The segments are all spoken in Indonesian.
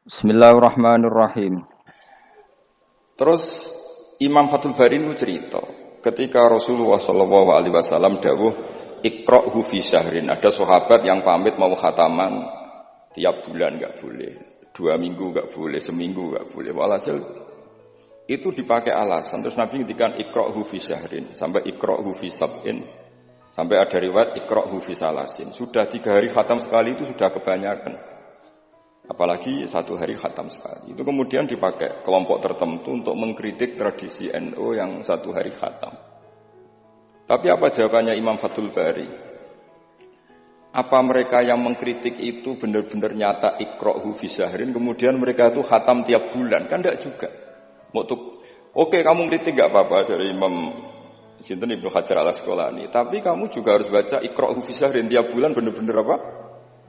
Bismillahirrahmanirrahim. Terus Imam Fathul Bari itu cerita, ketika Rasulullah Shallallahu Alaihi Wasallam dawuh ikra'hu fi syahrin, ada sahabat yang pamit mau khataman tiap bulan nggak boleh, 2 minggu nggak boleh, seminggu nggak boleh. Walhasil itu dipakai alasan. Terus Nabi ngendikan ikra'hu fi syahrin, sampai ikra'hu fi sab'in, sampai ada riwayat ikra'hu fi salasin. Sudah 3 hari khatam sekali itu sudah kebanyakan. Apalagi 1 hari khatam sekali. Itu kemudian dipakai kelompok tertentu untuk mengkritik tradisi NU yang 1 hari khatam. Tapi apa jawabannya Imam Fathul Bari? Apa mereka yang mengkritik itu benar-benar nyata ikra'hu fi syahrin, kemudian mereka itu khatam tiap bulan? Kan enggak juga. Oke, kamu kritik enggak apa-apa dari Imam Sinten Ibnu Hajar Al-Asqalani, tapi kamu juga harus baca ikra'hu fi syahrin tiap bulan benar-benar apa?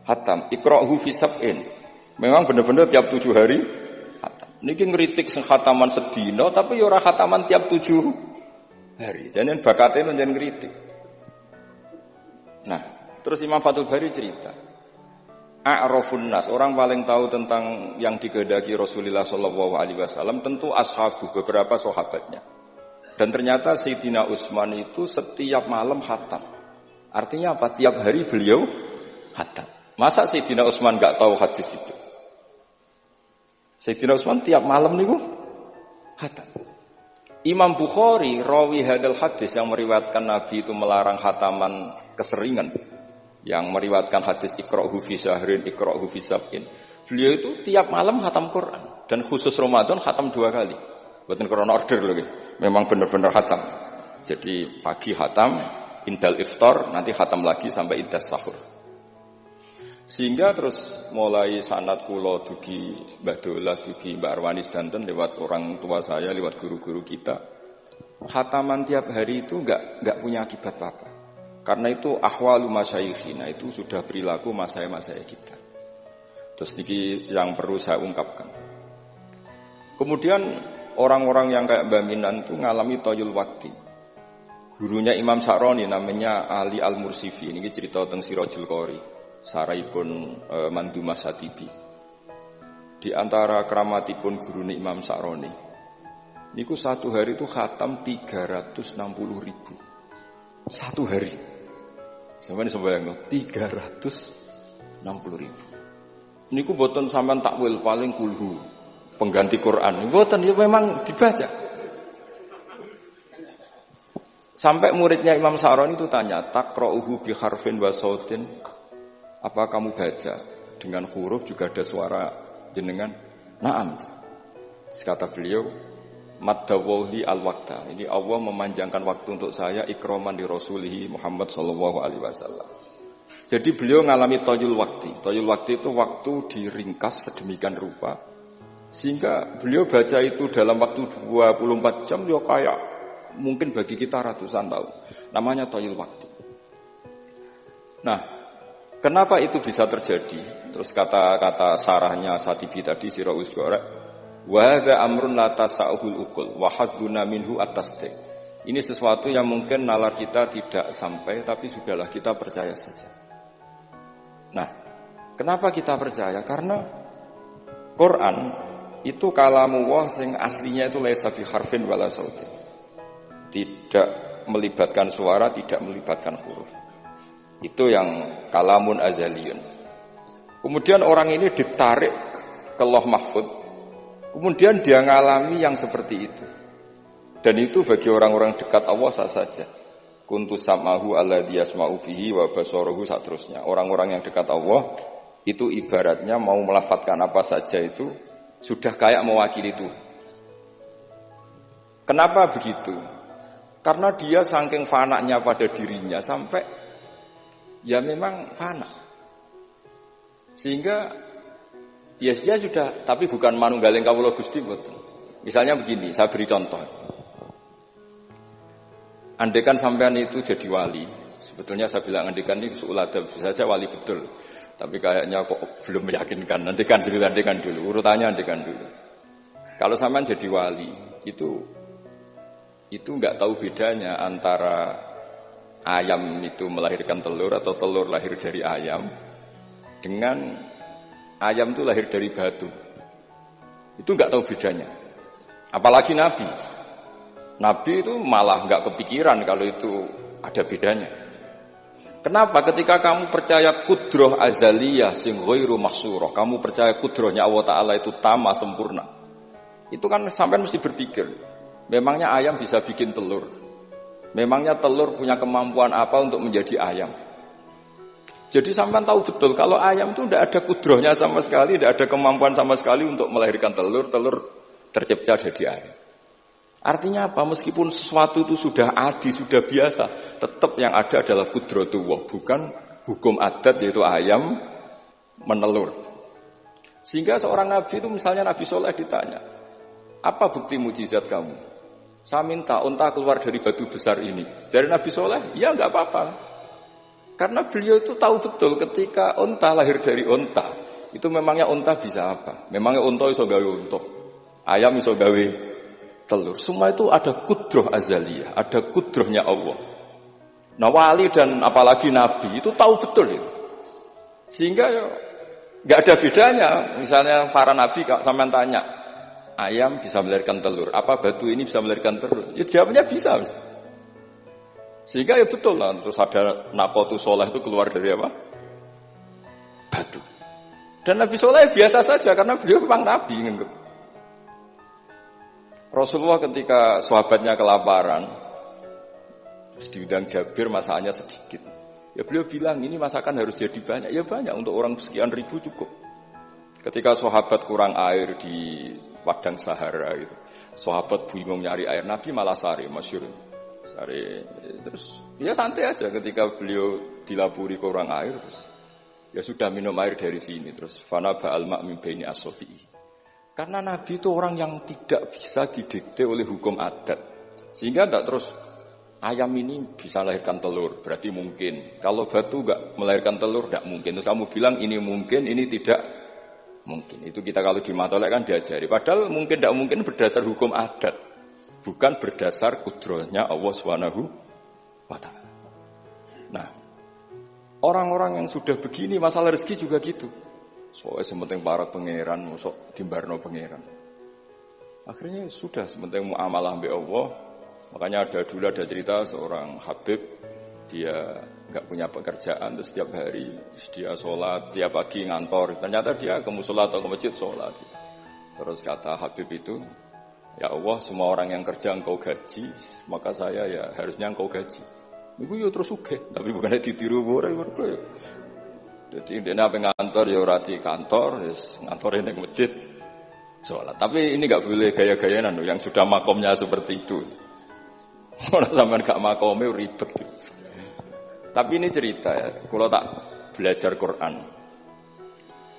Khatam. Ikra'hu fi sab'in. Memang benar-benar tiap 7 hari khatam. Niki ngritik sing khataman sedina tapi ya ora khataman tiap 7 hari. Jangan bakatnya njen ngritik. Nah, terus Imam Fathul Bari cerita. A'rafun nas, orang paling tahu tentang yang dikehendaki Rasulullah sallallahu alaihi wasallam tentu ashabu, beberapa sahabatnya. Dan ternyata Sayyidina Utsman itu setiap malam khatam. Artinya apa? Tiap hari beliau khatam. Masa Sayyidina Utsman enggak tahu hadis itu? Sayyidina Utsman tiap malam niku khatam. Imam Bukhari rawi hadal hadis yang meriwayatkan Nabi itu melarang khataman keseringan, yang meriwayatkan hadis ikra'hu fi syahrin, ikra'hu fi sab'in. Beliau itu tiap malam khatam Quran, dan khusus Ramadan khatam 2 kali. Bukan karena order lagi, memang benar-benar khatam. Jadi pagi khatam, indal iftar, nanti khatam lagi sampai indas sahur. Sehingga terus mulai sanad kula dugi Mbah Dolah, dugi Mbak Arwani sedanten lewat orang tua saya, lewat guru-guru kita. Khataman tiap hari itu enggak punya akibat apa-apa. Karena itu ahwalu masyayikhina, itu sudah perilaku masaya-masaya kita. Terus niki yang perlu saya ungkapkan. Kemudian orang-orang yang kayak Mbah Minan itu ngalami toyul wakti. Gurunya Imam Sa'roni namanya Ali Al-Mursifi, ini cerita tentang Sirajul Qori. Saraipun Mandumah Satibi. Di antara keramatipun guru Imam Sa'roni, niku 1 hari itu khatam 360.000. 1 hari. Sampeyan iso bayangno 360.000. Niku boten sampean takwil paling kulhu pengganti Quran. Boten, ya memang dibaca. Sampai muridnya Imam Sa'roni itu tanya, "Taqra'uhu bi harfin wa sautin?" Apa kamu baca dengan huruf juga ada suara jenengan? Naam. Kata beliau, maddawahi al-waqta. Ini Allah memanjangkan waktu untuk saya ikraman di Rasulihi Muhammad sallallahu alaihi wasallam. Jadi beliau ngalami toyul wakti. Toyul wakti itu waktu diringkas sedemikian rupa sehingga beliau baca itu dalam waktu 24 jam ya kayak mungkin bagi kita ratusan tahun. Namanya toyul wakti. Nah, kenapa itu bisa terjadi? Terus kata-kata sarahnya Satibi tadi Sirahul Gorek, wa hadza amrun la tasa'uhul uqul wa hadzuna minhu at-tasdiq. Ini sesuatu yang mungkin nalar kita tidak sampai, tapi sudahlah kita percaya saja. Nah, kenapa kita percaya? Karena Quran itu kalamullah sing aslinya itu laisa fi harfin wala sautin. Tidak melibatkan suara, tidak melibatkan huruf. Itu yang kalamun azaliyun. Kemudian orang ini ditarik ke Lauh Mahfud. Kemudian dia ngalami yang seperti itu. Dan itu bagi orang-orang dekat Allah sah saja. Kuntu sam'ahu alladhi yasma'u bihi wa basarahu saterusnya. Orang-orang yang dekat Allah itu ibaratnya mau melafadzkan apa saja itu sudah kayak mewakili itu. Kenapa begitu? Karena dia saking fananya pada dirinya sampai ya memang fana. Sehingga ya dia sudah, tapi bukan manunggaling kawula Gusti mboten. Misalnya begini, saya beri contoh. Andaikan sampean itu jadi wali, sebetulnya saya bilang andaikan ini su'uladab, bisa saja wali betul. Tapi kayaknya kok belum meyakinkan. Andaikan dulu, urutannya andaikan dulu. Kalau sampean jadi wali, itu enggak tahu bedanya antara ayam itu melahirkan telur atau telur lahir dari ayam dengan ayam itu lahir dari batu. Itu nggak tahu bedanya. Apalagi Nabi. Nabi itu malah nggak kepikiran kalau itu ada bedanya. Kenapa? Ketika kamu percaya kudroh azaliyah sing ghairu mahsurah, kamu percaya kudrohnya Allah Ta'ala itu tama sempurna, itu kan sampai mesti berpikir, memangnya ayam bisa bikin telur? Memangnya telur punya kemampuan apa untuk menjadi ayam? Jadi sampai tahu betul kalau ayam itu tidak ada kudrohnya sama sekali, tidak ada kemampuan sama sekali untuk melahirkan telur, telur tercipta jadi ayam. Artinya apa? Meskipun sesuatu itu sudah adi, sudah biasa, tetap yang ada adalah kudratullah, bukan hukum adat yaitu ayam menelur. Sehingga seorang nabi itu misalnya Nabi Soleh ditanya, apa bukti mujizat kamu? Saya minta unta keluar dari batu besar ini. Dari Nabi Soleh, ya enggak apa-apa. Karena beliau itu tahu betul ketika unta lahir dari unta, itu memangnya unta bisa apa? Memangnya unta iso gawe unta, ayam iso gawe telur. Semua itu ada kudroh azaliyah, ada kudrohnya Allah. Nah wali dan apalagi nabi itu tahu betul itu. Sehingga ya nggak ada bedanya. Misalnya para nabi sampean tanya, ayam bisa melahirkan telur, apa batu ini bisa melahirkan telur? Ya jawabnya bisa. Sehingga ya betul lah. Terus ada Nakotu Soleh itu keluar dari apa? Batu. Dan Nabi Soleh biasa saja karena beliau memang nabi. Rasulullah ketika sahabatnya kelaparan, terus diundang Jabir, masakannya sedikit. Ya beliau bilang, ini masakan harus jadi banyak. Ya banyak, untuk orang sekian ribu cukup. Ketika sahabat kurang air di padang Sahara, gitu, sahabat bingung nyari air, Nabi malah sari, masyhur. Sari, terus ya santai aja ketika beliau dilaburi kurang air, terus ya sudah minum air dari sini, terus fana ba'al ma' min baini asofi'i. Karena Nabi itu orang yang tidak bisa didikte oleh hukum adat. Sehingga tidak terus, ayam ini bisa melahirkan telur, berarti mungkin. Kalau batu enggak melahirkan telur, tidak mungkin. Terus kamu bilang ini mungkin, ini tidak mungkin. Itu kita kalau di matolek kan diajari. Padahal mungkin tidak mungkin berdasar hukum adat. Bukan berdasar kudrohnya Allah Subhanahu wa ta'ala. Nah, orang-orang yang sudah begini, masalah rezeki juga gitu. Soalnya sementing para pangeran, masuk timbarno pangeran. Akhirnya sudah sementing muamalah mbek Allah. Makanya ada cerita seorang Habib, dia enggak punya pekerjaan, terus setiap hari dia sholat, tiap pagi ngantor. Ternyata dia ke musola atau ke masjid sholat. Terus kata Habib itu, ya Allah, semua orang yang kerja engkau gaji, maka saya ya harusnya engkau gaji. Iku yo terus sugih, tapi bukannya ditiru ora ya. Jadi dia apa ngantor ya ora di kantor, ngantore ning masjid sholat. Tapi ini enggak boleh gaya-gayaan yang sudah makomnya seperti itu. Ora sampean gak makome ribet. Tapi ini cerita ya, kalau tak belajar Quran.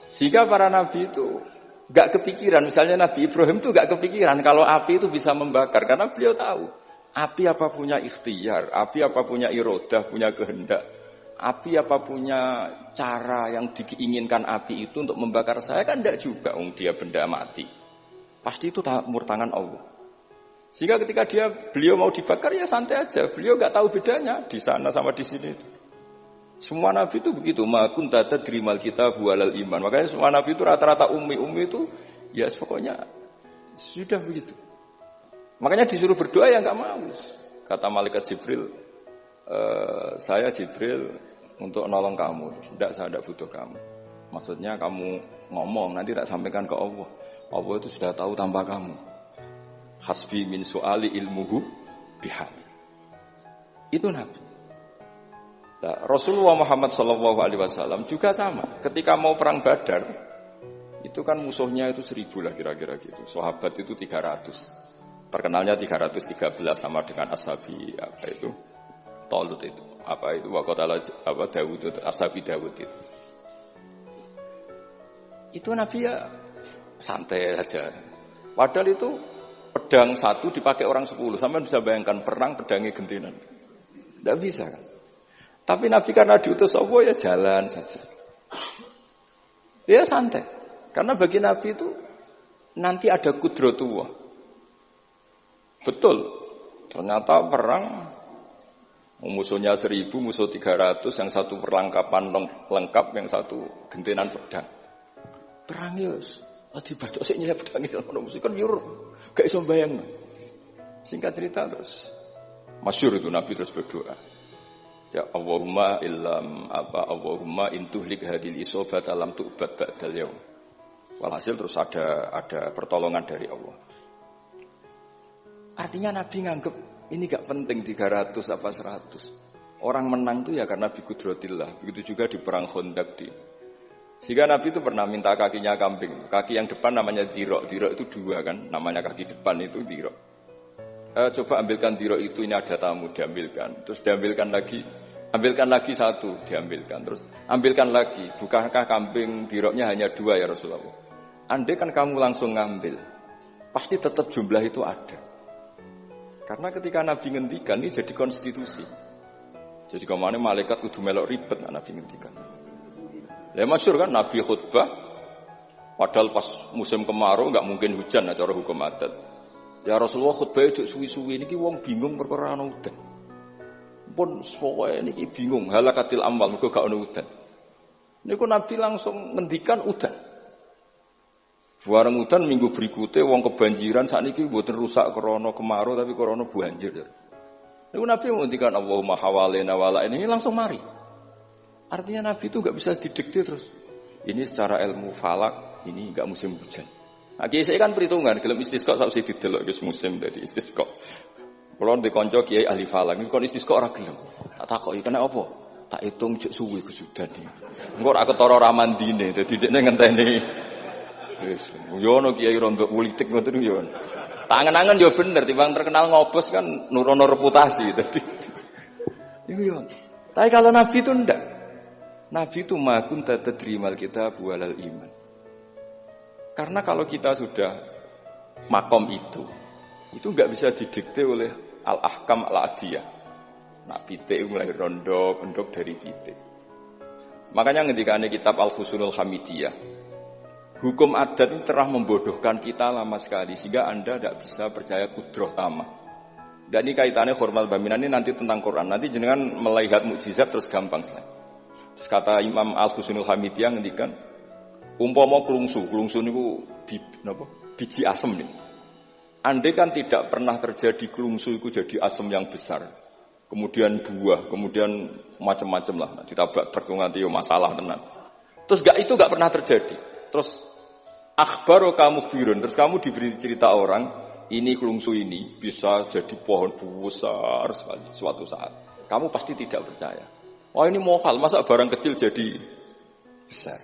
Sehingga para nabi itu enggak kepikiran, misalnya Nabi Ibrahim itu enggak kepikiran kalau api itu bisa membakar karena beliau tahu api apa punya ikhtiar, api apa punya irodah, punya kehendak. Api apa punya cara yang diinginkan api itu untuk membakar saya kan tidak juga, dia benda mati. Pasti itu murtangan Allah. Sehingga ketika beliau mau dibakar ya santai aja. Beliau nggak tahu bedanya di sana sama di sini. Semua nabi itu begitu. Ma kunta tadrimal kitab walal iman. Makanya semua nabi itu rata-rata ummi itu ya pokoknya sudah begitu. Makanya disuruh berdoa ya nggak mau. Kata malaikat Jibril, saya Jibril untuk nolong kamu. Tidak, saya tidak butuh kamu. Maksudnya kamu ngomong, nanti tak sampaikan ke Allah. Allah itu sudah tahu tanpa kamu. Hasbi min su'ali ilmuhu bihali. Itu Nabi. Nah, Rasulullah Muhammad SAW juga sama. Ketika mau perang Badar, itu kan musuhnya itu 1000 lah kira-kira gitu. Sahabat itu 300. Terkenalnya 313 sama dengan ashabi apa itu? Talut itu. Apa itu waqatala apa Daud itu ashabi Daud itu. Itu Nabi ya santai aja. Padahal itu pedang satu dipakai orang 10. Sampai bisa bayangkan perang pedangnya gentenan. Tidak bisa kan? Tapi Nabi karena diutus Allah ya jalan saja. Ya santai. Karena bagi Nabi itu nanti ada kudratullah. Betul. Ternyata perang musuhnya 1000, musuh 300, yang satu perlengkapan lengkap, yang satu gentenan pedang. Perang yus. Dibacok sik nyelip pedang ngono mesti kan nyuruh. Gak iso mbayangno. Singkat cerita terus masyhur itu Nabi terus berdoa. Ya Allahumma intuhlik hadil isobat alam tu'bad ba'dal yaum. Walhasil terus ada pertolongan dari Allah. Artinya Nabi nganggep ini gak penting 300 apa 100. Orang menang itu ya karena biqudratillah. Begitu juga di perang Khandaq di. Sehingga Nabi itu pernah minta kakinya kambing. Kaki yang depan namanya dirok. Dirok itu 2 kan. Namanya kaki depan itu dirok. Coba ambilkan dirok itu, ini ada tamu, diambilkan. Terus diambilkan lagi. Ambilkan lagi 1, diambilkan. Terus ambilkan lagi. Bukankah kambing diroknya hanya 2 ya Rasulullah? Andai kan kamu langsung ngambil, pasti tetap jumlah itu ada. Karena ketika Nabi ngendikan ini jadi konstitusi. Jadi kemana malaikat kudu melok ribet Nabi ngendikan. Ya masyhur kan Nabi khutbah, padahal pas musim kemarau nggak mungkin hujan cara hukum adat. Ya Rasulullah khutbah itu suwi-suwi niki wong bingung perkara ana udan. Pun sowe niki bingung halakatil amwal mergo gak ana udan. Niku Nabi langsung ngendikan udan. Bareng udan minggu berikutnya wong kebanjiran sakniki mboten rusak krana kemarau tapi krana banjir. Niku Nabi ngendikan Allahumma hawalena wala ini langsung mari. Artinya Nabi itu nggak bisa didikte terus. Ini secara ilmu falak, ini nggak musim hujan. Nah, saya kan perhitungan, gelem istisqa sak usih didelok wis musim dadi istisqa. Kalau di konco kiai ahli falak, ini kon istisqa ora gelem. Tak takoki kena apa? Tak hitung jek suwi kesudan iki. Engko ora ketara ramandine, dadi dekne ngenteni. Wis, yo ono kiai rondo politik ngoten yo. Tangan-tangan yo bener, timbang terkenal ngobos kan nurono reputasi dadi. Iku yo. Tapi kalau Nabi itu ndak. Nabi itu makun tadrimal kita bualal iman. Karena kalau kita sudah makom itu enggak bisa didikte oleh al-ahkam al-adiyah. Nak pitik mulai rondok dari pitik. Makanya ketika ada kitab Al-Fusunul Hamidiyah, hukum adat ini telah membodohkan kita lama sekali sehingga Anda tidak bisa percaya kudroh tamah. Dan ini kaitannya formal baminan ini nanti tentang Quran. Nanti jenengan melihat mukjizat terus gampang sekali. Terus kata Imam Al-Husunul Hamidiyah ngendikan umpama klungsu niku biji asem nih. Andai kan tidak pernah terjadi klungsu itu jadi asem yang besar. Kemudian buah, kemudian macam-macam lah. Ditabrak truk nganti yo masalah tenan. Terus itu enggak pernah terjadi. Terus akhbaru kamu birun, terus kamu diberi cerita orang, ini klungsu ini bisa jadi pohon besar sekali suatu saat. Kamu pasti tidak percaya. Wah ini mohal, masa barang kecil jadi besar.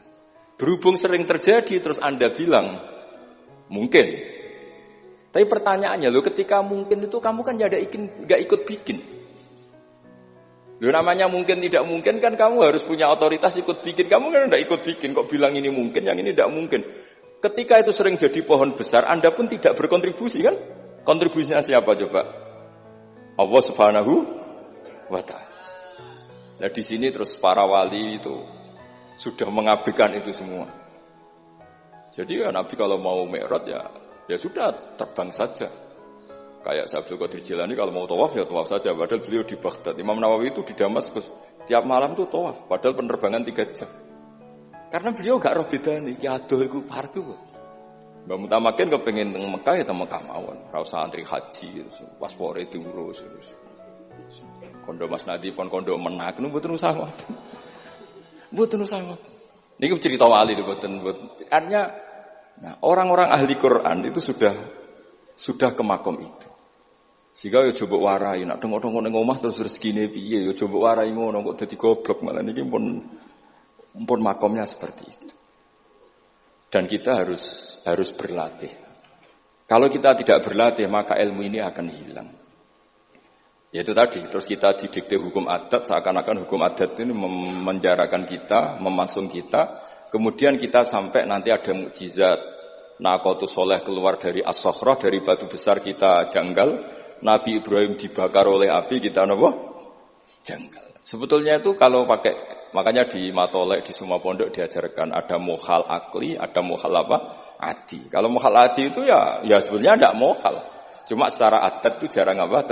Berhubung sering terjadi, terus Anda bilang mungkin. Tapi pertanyaannya, ketika mungkin itu kamu kan gak ikut bikin. Namanya mungkin tidak mungkin kan kamu harus punya otoritas ikut bikin. Kamu kan tidak ikut bikin, kok bilang ini mungkin, yang ini tidak mungkin. Ketika itu sering jadi pohon besar, Anda pun tidak berkontribusi kan? Kontribusinya siapa coba? Allah Subhanahu wa Ta'ala. Nah di sini terus para wali itu sudah mengabaikan itu semua. Jadi ya Nabi kalau mau mi'raj ya sudah terbang saja. Kayak Abdul Qadir Jilani kalau mau tawaf ya tawaf saja. Padahal beliau di Baghdad. Imam Nawawi itu di Damaskus. Tiap malam itu tawaf. Padahal penerbangan 3 jam. Karena beliau gak roh bedane. Ki adoh iku parku. Mbak Mutamakin kepengen teng Mekah ya teng Mekah mawon. Ora usah antri haji, paspore diurus. Kondo Mas Nadi pon kondo menak nu mboten usah ngoten. Mboten usah ngoten. Niki cerita wali mboten. Artinya orang-orang ahli Quran itu sudah ke makom itu. Sehingga yo coba warai nak tengok-tengok ning omah terus rezekine piye yo coba warai ngono kok dadi goblok malah niki pun makomnya seperti itu. Dan kita harus berlatih. Kalau kita tidak berlatih maka ilmu ini akan hilang. Yaitu tadi, terus kita didikte hukum adat, seakan-akan hukum adat ini memenjarakan kita, memasung kita, kemudian kita sampai nanti ada mukjizat, Naqatus Sholeh keluar dari As-Sakhrah, dari batu besar kita janggal, Nabi Ibrahim dibakar oleh api, kita apa? Janggal. Sebetulnya itu kalau pakai, makanya di Matolek, di semua pondok diajarkan, ada mohal akli, ada mohal apa? Adi. Kalau mohal adi itu ya sebetulnya tidak mohal. Cuma secara adat itu jarang apa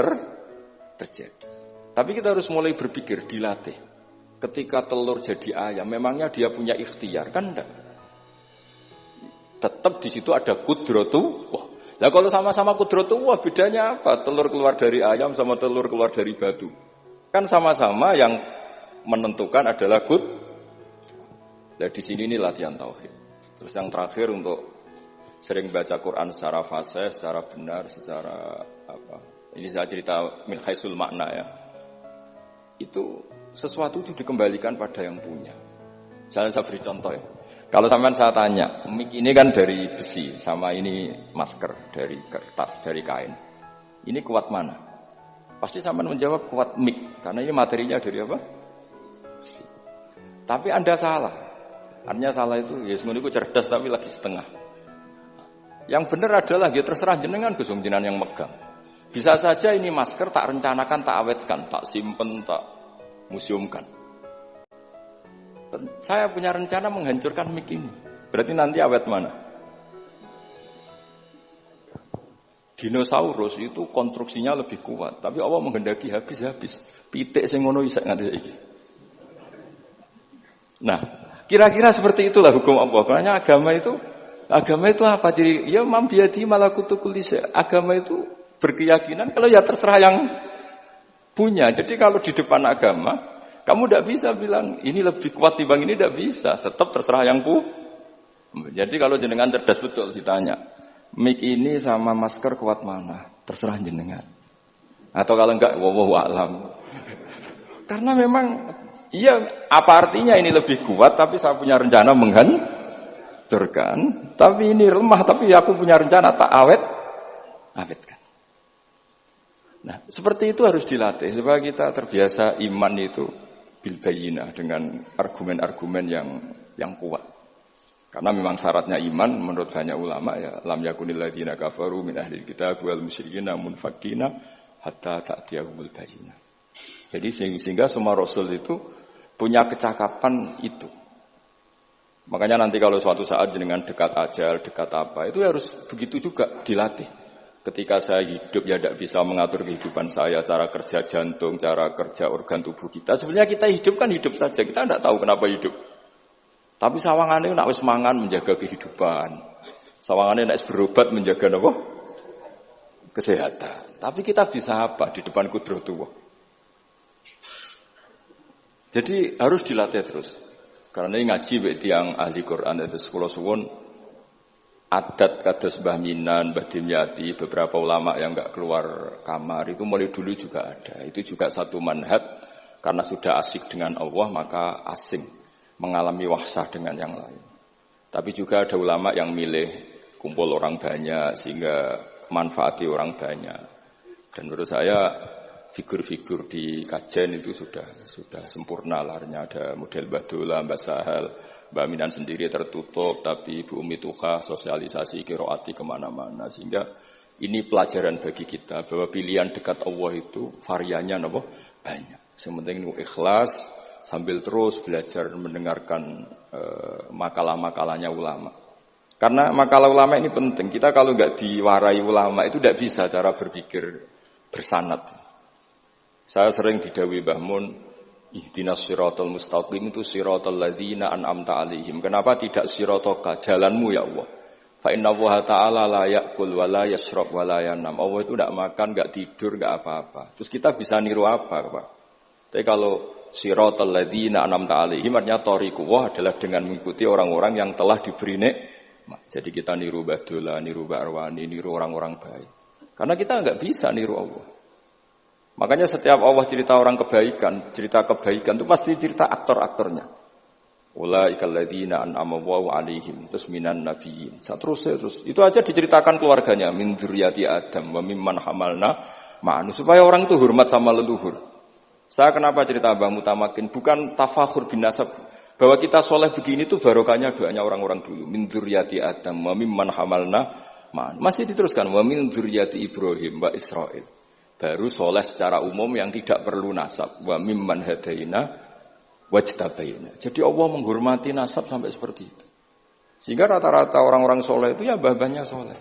terjadi. Tapi kita harus mulai berpikir, dilatih. Ketika telur jadi ayam, memangnya dia punya ikhtiar kan enggak? Tetap di situ ada qudratuh. Lah kalau sama-sama qudratuh, bedanya apa? Telur keluar dari ayam sama telur keluar dari batu. Kan sama-sama yang menentukan adalah qud. Nah di sini ini latihan tauhid. Terus yang terakhir untuk sering baca Quran secara fasih, secara benar, secara apa? Ini saya cerita min haisul makna ya. Itu sesuatu itu dikembalikan pada yang punya. Misalnya saya beri contoh ya. Kalau sampean saya tanya, mic ini kan dari besi, sama ini masker dari kertas, dari kain. Ini kuat mana? Pasti sampean menjawab kuat mic, karena ini materinya dari apa? Besi. Tapi Anda salah. Artinya salah itu, ya semuanya cerdas tapi lagi setengah. Yang benar adalah, ya terserah jenengan Gus jenengan yang megang. Bisa saja ini masker tak rencanakan, tak awetkan, tak simpen, tak museumkan. Saya punya rencana menghancurkan mic ini. Berarti nanti awet mana? Dinosaurus itu konstruksinya lebih kuat, tapi Allah menghendaki habis-habis. Pitik sing ngono isek nganti saiki. Nah, kira-kira seperti itulah hukum Allah. Karena agama itu apa? Jadi ya mam biadi malakutu kulli syai. Agama itu berkeyakinan kalau ya terserah yang punya. Jadi kalau di depan agama kamu tidak bisa bilang ini lebih kuat dibanding ini, tidak bisa. Tetap terserah yang Jadi kalau jenengan cerdas betul ditanya, mic ini sama masker kuat mana? Terserah jenengan. Atau kalau enggak, wallahu a'lam. Karena memang, iya apa artinya ini lebih kuat, tapi saya punya rencana menghancurkan. Tapi ini lemah, tapi aku punya rencana tak awetkan. Nah, seperti itu harus dilatih supaya kita terbiasa iman itu bil bayyinah dengan argumen-argumen yang kuat. Karena memang syaratnya iman menurut banyak ulama ya lam yakunil ladzina kafaru min ahlil kitab wal musyrikin munfakkina hatta ta'tiyahumul bayyinah. Jadi sehingga semua rasul itu punya kecakapan itu. Makanya nanti kalau suatu saat jenengan dekat ajal, dekat apa, itu harus begitu juga dilatih. Ketika saya hidup ya tidak bisa mengatur kehidupan saya, cara kerja jantung, cara kerja organ tubuh kita. Sebenarnya kita hidup kan hidup saja, kita tidak tahu kenapa hidup. Tapi sawangannya nak wis mangan menjaga kehidupan. Sawangannya nak berobat menjaga apa? Kesehatan. Tapi kita bisa apa di depan qudratullah? Jadi harus dilatih terus. Karena ini ngaji bagi yang ahli Quran itu sekolah suwun. Adat kados Mbah Minan, Mbah Dimyati, beberapa ulama yang enggak keluar kamar itu mulai dulu juga ada. Itu juga satu manhaj karena sudah asik dengan Allah maka asing mengalami wahsyah dengan yang lain. Tapi juga ada ulama yang milih kumpul orang banyak sehingga manfaati orang banyak. Dan menurut saya figur-figur di kajian itu sudah sempurna larnya. Ada model Mbah Dola, Mbah Sahal, Mbak Minan sendiri tertutup, tapi Ibu Umi Tuha sosialisasi qiraati kemana-mana. Sehingga ini pelajaran bagi kita bahwa pilihan dekat Allah itu variannya banyak. Yang penting ikhlas sambil terus belajar mendengarkan makalah-makalahnya ulama. Karena makalah ulama ini penting. Kita kalau nggak diwarai ulama itu tidak bisa cara berpikir bersanad. Saya sering didhawuhi Mbah Mun, ihdinas siratal mustaqim itu siratal ladzina an'amta 'alaihim. Kenapa tidak siratoka, jalanmu ya Allah? Fa inna Allah ta'ala la ya'kul wa la yashrab wa la yanam. Allah itu tidak makan, enggak tidur, enggak apa-apa. Terus kita bisa niru apa, Pak? Tapi kalau siratal ladzina an'amta 'alaihim artinya thariqullah adalah dengan mengikuti orang-orang yang telah diberi nikmat. Jadi kita niru Mbah Dola, niru Mbah Arwani, niru orang-orang baik. Karena kita enggak bisa niru Allah. Makanya setiap Allah cerita orang kebaikan, cerita kebaikan itu pasti cerita aktor-aktornya. Ulaikal ladzina an'ama Allahu 'alaihim terus minan nabiyyin. Terus itu aja diceritakan keluarganya min dzurriyyati Adam wa mimman hamalna ma'anu supaya orang itu hormat sama leluhur. Saya kenapa cerita Mbah Mutamakin bukan tafakhur bin nasab bahwa kita soleh begini tuh barokahnya doanya orang-orang dulu min dzurriyyati Adam wa mimman hamalna ma'anu. Masih diteruskan wa min dzurriyyati Ibrahim wa Israil. Baru soleh secara umum yang tidak perlu nasab. Wa mimman hadaina wajtabaina. Jadi Allah menghormati nasab sampai seperti itu. Sehingga rata-rata orang-orang soleh itu ya babanya soleh.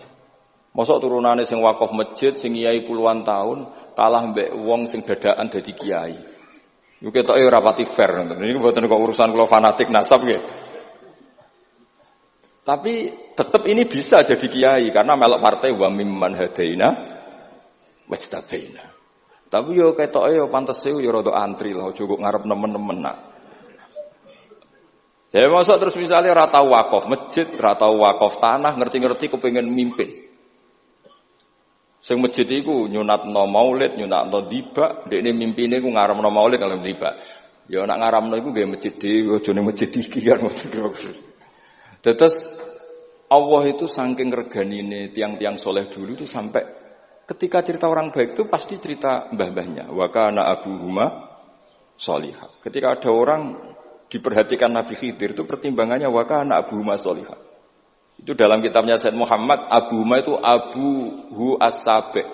Mosok turunane sing wakaf masjid, sing kiai puluhan tahun, kalah mbek wong sing dadakan dadi kiai. Yo ketoke ora pati fair. Niki mboten kok urusan kula fanatik nasab nggih. Tapi tetap ini bisa jadi kiai karena melok partai wa mimman hadaina wajtabaina. Tapi yo ketoke yo pantese yo rada antri lah, aja kok ngarep nemen-nemen nak. Ya masa terus misalnya ora tau wakaf masjid, ora tau wakaf tanah, ngerti-ngerti kepengin mimpin. Sing masjid iku nyunatno maulid, nyunatno dibak, dekne mimpine ku ngaramno maulid kalau dibak. Ya nak ngaramno iku nggih masjid dhewe, aja ning masjid iki kan. Terus Allah itu saking reganine tiang-tiang soleh dulu itu sampai ketika cerita orang baik itu pasti cerita mbah-mbahnya. Wa kana abuhuma sholihah. Ketika ada orang diperhatikan Nabi Khidir itu pertimbangannya wa kana abuhuma sholihah. Itu dalam kitabnya Said Muhammad, abuhuma itu abuhu as-sabi'.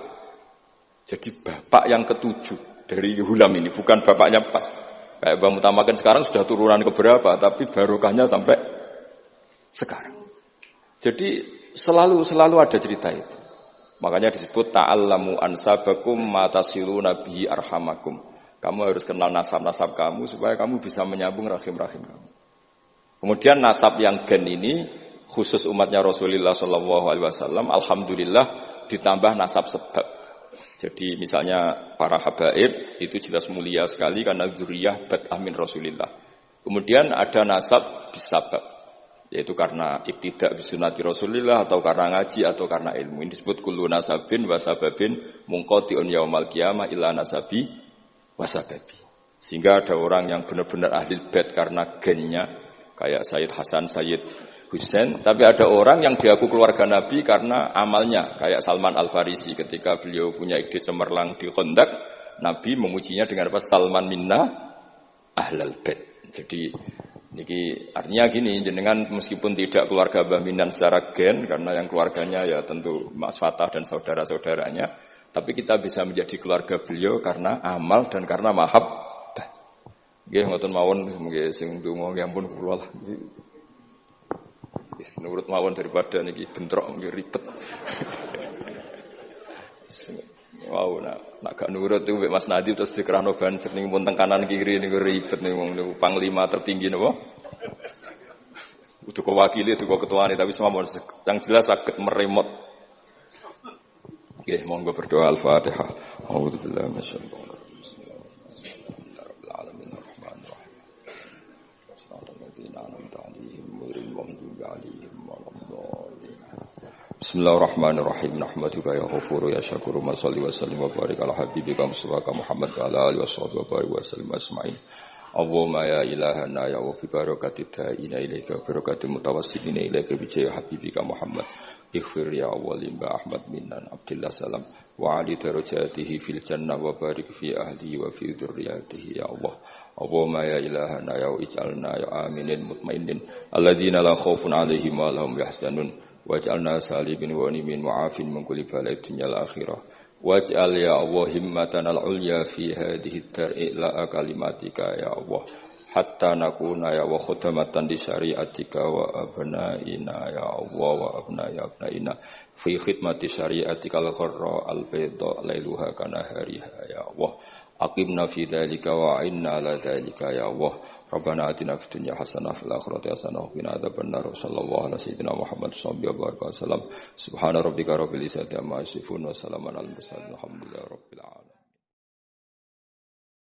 Jadi bapak yang ketujuh dari Hulam ini, bukan bapaknya pas. Kayak Mbah Mutamakan sekarang sudah turunan keberapa, tapi barokahnya sampai sekarang. Jadi selalu ada cerita itu. Makanya disebut ta'allamu ansabakum matasiluna bihi arhamakum. Kamu harus kenal nasab-nasab kamu supaya kamu bisa menyambung rahim-rahim kamu. Kemudian nasab yang gen ini khusus umatnya Rasulullah SAW, alhamdulillah ditambah nasab sebab. Jadi misalnya para habaib itu jelas mulia sekali karena dzurriyyah bad'ah min Rasulillah. Kemudian ada nasab disabab, yaitu karena iktidak bisunati Rasulillah atau karena ngaji atau karena ilmu. Ini disebut kullu nasabin wasababin munqati'un yaumal qiyamah illa nasabi wasababi. Sehingga ada orang yang benar-benar ahli bait karena gennya kayak Sayyid Hasan, Sayyid Husain, tapi ada orang yang diaku keluarga Nabi karena amalnya kayak Salman Al-Farisi ketika beliau punya ide cemerlang di Khandaq, Nabi memujinya dengan apa? Salman minna ahlal bait. Jadi niki artinya gini, jenengan meskipun tidak keluarga Mbah Minan secara gen karena yang keluarganya ya tentu Mas Fatah dan saudara-saudaranya, tapi kita bisa menjadi keluarga beliau karena amal dan karena mahabbah. Nggih ngoten mawon nggih sing ndonga nggih ampun kula lah. Wis nurut mawon daripada niki bentrok nggih ribet. Wow, nak gak nurut itu Mas Nadi terus dikerano banser ning pun teng kanan kiri niku ribet niku panglima tertinggi napa? Udah kewakili itu kok ketuane tapi semua yang jelas saged meremot. Nggih, monggo berdoa Al-Fatihah. A'udzubillahi minasyaitonir rajim. Bismillahirrahmanirrahim. Ar-Rahmanir-Rahim. Shiratal ladzina an'amta 'alaihim ghairil maghdubi 'alaihim waladdallin. Bismillahirrahmanirrahim. Nahmaduka ya Ghafuru ya Syakuru wa shalli wa sallim wa barik ala habibika Mustafa Muhammad wa ala alihi washabihi wa barik wa sallim asma'in. Allahumma ya ilahana ya wa fi barakati da'ina ilaika barakati mutawassilina ilaika bi jayyi habibika Muhammad. Ighfir ya awwalim ba Ahmad minnan Abdillah salam wa ali darajatihi fil jannah wa barik fi ahlihi wa fi dzurriyyatihi ya Allah. Allahumma ya ilahana ya ij'alna ya aminin mutmainin alladzina la khaufun 'alaihim wa lahum yahzanun waj'alna salimin wa nimin mu'afin min kulli bala'in dunyal akhirah. Waj'al ya Allah himmatana al-ulya fi hadhihi ad-dar'i la kalimatika ya Allah hatta nakuna ya wa khudamatan di syariatika wa abnaina ya Allah wa abnaina fi khidmati syariatika al-gharra al-bayda lailuha kana hariha ya Allah aqimna fi dzalika wa inna ala dzalika ya Allah Rabbana atina fid dunya hasanah fil akhirati hasanah wa qina adzabannar sallallahu alaihi sayyidina Muhammad sallallahu alaihi wasallam subhana rabbika rabbil izzati amma yasifun wa salamun alal mursalin alhamdulillahi rabbil alamin.